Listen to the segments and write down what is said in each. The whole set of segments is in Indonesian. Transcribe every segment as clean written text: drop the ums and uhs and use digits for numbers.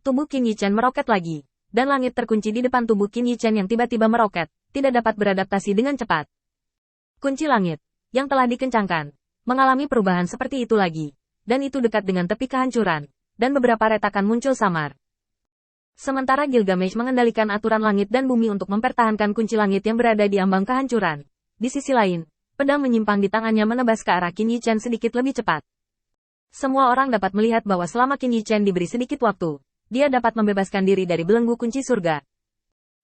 Tubuh Qin Yichen meroket lagi, dan langit terkunci di depan tubuh Qin Yichen yang tiba-tiba meroket, tidak dapat beradaptasi dengan cepat. Kunci langit, yang telah dikencangkan, mengalami perubahan seperti itu lagi, dan itu dekat dengan tepi kehancuran, dan beberapa retakan muncul samar. Sementara Gilgamesh mengendalikan aturan langit dan bumi untuk mempertahankan kunci langit yang berada di ambang kehancuran. Di sisi lain, pedang menyimpang di tangannya menebas ke arah Qin Yichen sedikit lebih cepat. Semua orang dapat melihat bahwa selama Qin Yichen diberi sedikit waktu, dia dapat membebaskan diri dari belenggu kunci surga.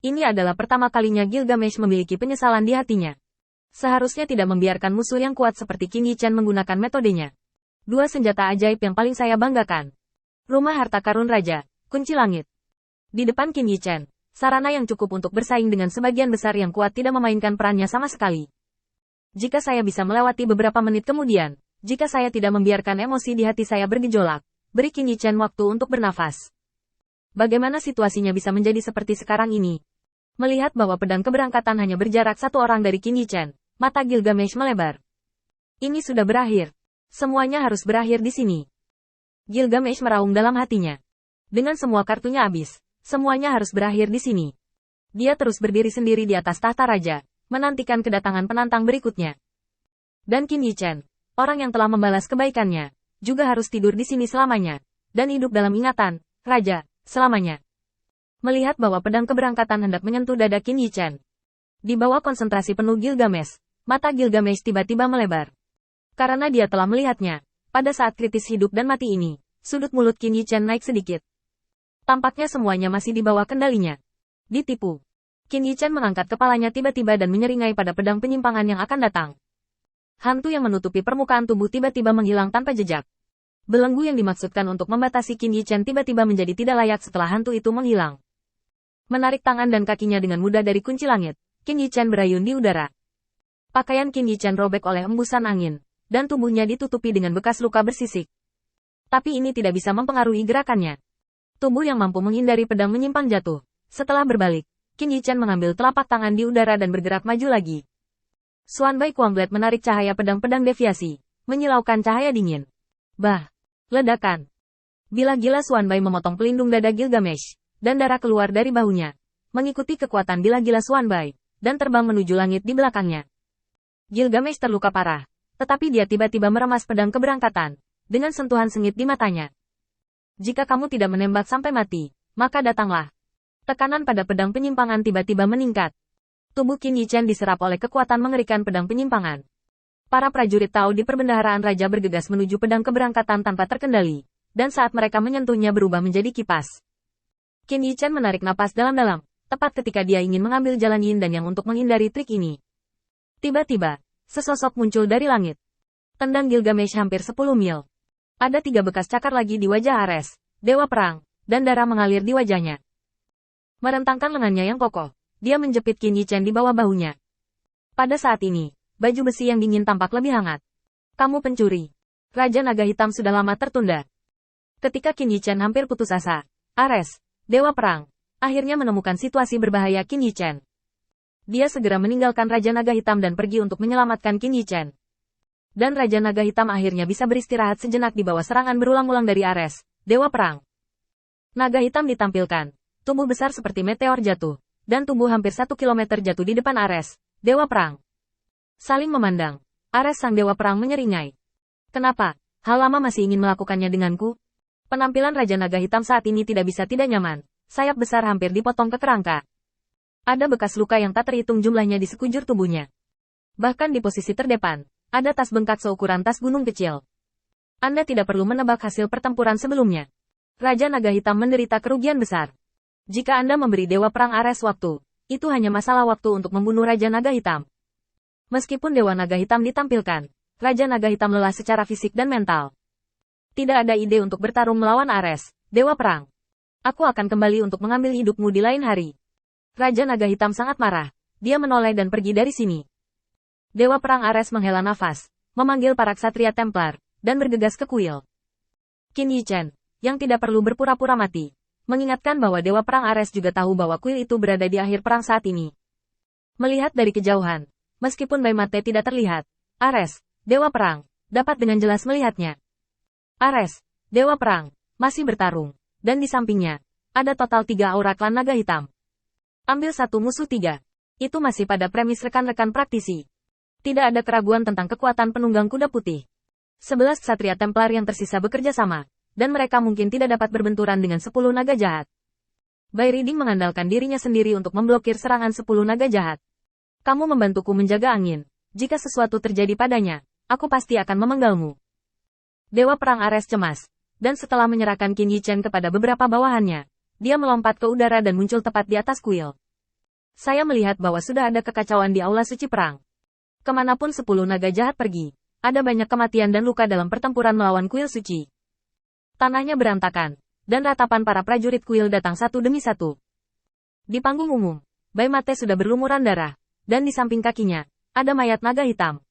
Ini adalah pertama kalinya Gilgamesh memiliki penyesalan di hatinya. Seharusnya tidak membiarkan musuh yang kuat seperti Qin Yichen menggunakan metodenya. Dua senjata ajaib yang paling saya banggakan. Rumah harta karun raja, kunci langit. Di depan Qin Yichen, sarana yang cukup untuk bersaing dengan sebagian besar yang kuat tidak memainkan perannya sama sekali. Jika saya bisa melewati beberapa menit kemudian, jika saya tidak membiarkan emosi di hati saya bergejolak, beri Qin Yichen waktu untuk bernafas. Bagaimana situasinya bisa menjadi seperti sekarang ini? Melihat bahwa pedang keberangkatan hanya berjarak satu orang dari Qin Yichen, mata Gilgamesh melebar. Ini sudah berakhir. Semuanya harus berakhir di sini. Gilgamesh meraung dalam hatinya. Dengan semua kartunya habis, semuanya harus berakhir di sini. Dia terus berdiri sendiri di atas tahta raja, menantikan kedatangan penantang berikutnya. Dan Qin Yichen, orang yang telah membalas kebaikannya, juga harus tidur di sini selamanya, dan hidup dalam ingatan, raja, selamanya. Melihat bahwa pedang keberangkatan hendak menyentuh dada Qin Yichen. Di bawah konsentrasi penuh Gilgamesh, mata Gilgamesh tiba-tiba melebar. Karena dia telah melihatnya, pada saat kritis hidup dan mati ini, sudut mulut Qin Yichen naik sedikit. Tampaknya semuanya masih di bawah kendalinya. Ditipu. Qin Yichen mengangkat kepalanya tiba-tiba dan menyeringai pada pedang penyimpangan yang akan datang. Hantu yang menutupi permukaan tubuh tiba-tiba menghilang tanpa jejak. Belenggu yang dimaksudkan untuk membatasi Qin Yichen tiba-tiba menjadi tidak layak setelah hantu itu menghilang. Menarik tangan dan kakinya dengan mudah dari kunci langit, Qin Yichen berayun di udara. Pakaian Qin Yichen robek oleh embusan angin, dan tubuhnya ditutupi dengan bekas luka bersisik. Tapi ini tidak bisa mempengaruhi gerakannya. Tubuh yang mampu menghindari pedang menyimpang jatuh. Setelah berbalik, Qin Yichen mengambil telapak tangan di udara dan bergerak maju lagi. Xuanbai Kuangblade menarik cahaya pedang-pedang deviasi, menyilaukan cahaya dingin. Bah! Ledakan! Bila-gila Xuanbai memotong pelindung dada Gilgamesh, dan darah keluar dari bahunya, mengikuti kekuatan bila-gila Xuanbai, dan terbang menuju langit di belakangnya. Gilgamesh terluka parah, tetapi dia tiba-tiba meremas pedang keberangkatan, dengan sentuhan sengit di matanya. Jika kamu tidak menembak sampai mati, maka datanglah. Tekanan pada pedang penyimpangan tiba-tiba meningkat. Tubuh Qin Yichen diserap oleh kekuatan mengerikan pedang penyimpangan. Para prajurit Tao di perbendaharaan raja bergegas menuju pedang keberangkatan tanpa terkendali, dan saat mereka menyentuhnya berubah menjadi kipas. Qin Yichen menarik napas dalam-dalam, tepat ketika dia ingin mengambil jalan yin dan yang untuk menghindari trik ini. Tiba-tiba, sesosok muncul dari langit. Tendang Gilgamesh hampir 10 mil. Ada 3 bekas cakar lagi di wajah Ares, dewa perang, dan darah mengalir di wajahnya. Merentangkan lengannya yang kokoh, dia menjepit Qin Yichen di bawah bahunya. Pada saat ini, baju besi yang dingin tampak lebih hangat. Kamu pencuri. Raja Naga Hitam sudah lama tertunda. Ketika Qin Yichen hampir putus asa, Ares, dewa perang, akhirnya menemukan situasi berbahaya Qin Yichen. Dia segera meninggalkan Raja Naga Hitam dan pergi untuk menyelamatkan Qin Yichen. Dan Raja Naga Hitam akhirnya bisa beristirahat sejenak di bawah serangan berulang-ulang dari Ares, dewa perang. Naga Hitam ditampilkan. Tubuh besar seperti meteor jatuh, dan tubuh hampir 1 kilometer jatuh di depan Ares, dewa perang. Saling memandang, Ares sang dewa perang menyeringai. Kenapa? Hal lama masih ingin melakukannya denganku? Penampilan Raja Naga Hitam saat ini tidak bisa tidak nyaman, sayap besar hampir dipotong ke kerangka. Ada bekas luka yang tak terhitung jumlahnya di sekujur tubuhnya. Bahkan di posisi terdepan, ada tas bengkak seukuran tas gunung kecil. Anda tidak perlu menebak hasil pertempuran sebelumnya. Raja Naga Hitam menderita kerugian besar. Jika Anda memberi Dewa Perang Ares waktu, itu hanya masalah waktu untuk membunuh Raja Naga Hitam. Meskipun Dewa Naga Hitam ditampilkan, Raja Naga Hitam lelah secara fisik dan mental. Tidak ada ide untuk bertarung melawan Ares, Dewa Perang. Aku akan kembali untuk mengambil hidupmu di lain hari. Raja Naga Hitam sangat marah. Dia menoleh dan pergi dari sini. Dewa Perang Ares menghela nafas, memanggil para ksatria Templar, dan bergegas ke kuil. Qin Yichen, yang tidak perlu berpura-pura mati, mengingatkan bahwa Dewa Perang Ares juga tahu bahwa kuil itu berada di akhir perang saat ini. Melihat dari kejauhan, meskipun Bai Mate tidak terlihat, Ares, Dewa Perang, dapat dengan jelas melihatnya. Ares, Dewa Perang, masih bertarung, dan di sampingnya, Ada total 3 aura klan naga hitam. Ambil 1 musuh 3. Itu masih pada premis rekan-rekan praktisi. Tidak ada keraguan tentang kekuatan penunggang kuda putih. 11 ksatria Templar yang tersisa bekerja sama, dan mereka mungkin tidak dapat berbenturan dengan 10 naga jahat. Bai Riding mengandalkan dirinya sendiri untuk memblokir serangan 10 naga jahat. Kamu membantuku menjaga angin. Jika sesuatu terjadi padanya, aku pasti akan memenggalmu. Dewa Perang Ares cemas, dan setelah menyerahkan Qin Yichen kepada beberapa bawahannya, dia melompat ke udara dan muncul tepat di atas kuil. Saya melihat bahwa sudah ada kekacauan di Aula Suci Perang. Kemanapun 10 naga jahat pergi, ada banyak kematian dan luka dalam pertempuran melawan kuil suci. Tanahnya berantakan, dan ratapan para prajurit kuil datang satu demi satu. Di panggung umum, Bai Mate sudah berlumuran darah, dan di samping kakinya, ada mayat naga hitam.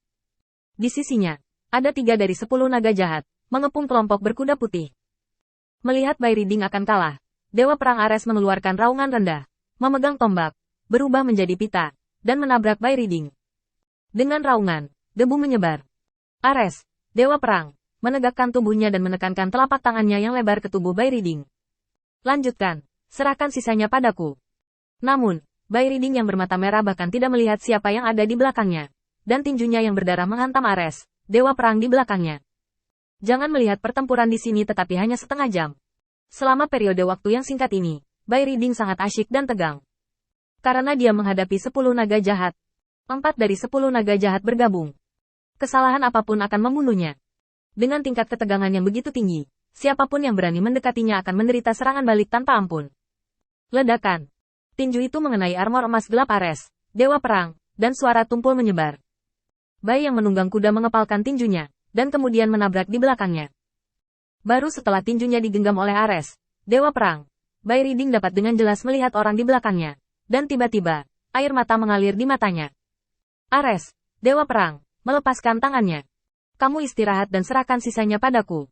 Di sisinya, ada 3 dari 10 naga jahat, mengepung kelompok berkuda putih. Melihat Bai Riding akan kalah, Dewa Perang Ares mengeluarkan raungan rendah, memegang tombak, berubah menjadi pita, dan menabrak Bai Riding. Dengan raungan, debu menyebar. Ares, Dewa Perang, menegakkan tubuhnya dan menekankan telapak tangannya yang lebar ke tubuh Bai Riding. Lanjutkan, serahkan sisanya padaku. Namun, Bai Riding yang bermata merah bahkan tidak melihat siapa yang ada di belakangnya, dan tinjunya yang berdarah menghantam Ares, Dewa Perang di belakangnya. Jangan melihat pertempuran di sini tetapi hanya setengah jam. Selama periode waktu yang singkat ini, Bai Riding sangat asyik dan tegang. Karena dia menghadapi 10 naga jahat. 4 dari 10 naga jahat bergabung. Kesalahan apapun akan membunuhnya. Dengan tingkat ketegangan yang begitu tinggi, siapapun yang berani mendekatinya akan menderita serangan balik tanpa ampun. Ledakan. Tinju itu mengenai armor emas gelap Ares, Dewa Perang, dan suara tumpul menyebar. Bai yang menunggang kuda mengepalkan tinjunya, dan kemudian menabrak di belakangnya. Baru setelah tinjunya digenggam oleh Ares, Dewa Perang, Bai Riding dapat dengan jelas melihat orang di belakangnya, dan tiba-tiba, air mata mengalir di matanya. Ares, Dewa Perang, melepaskan tangannya. Kamu istirahat dan serahkan sisanya padaku.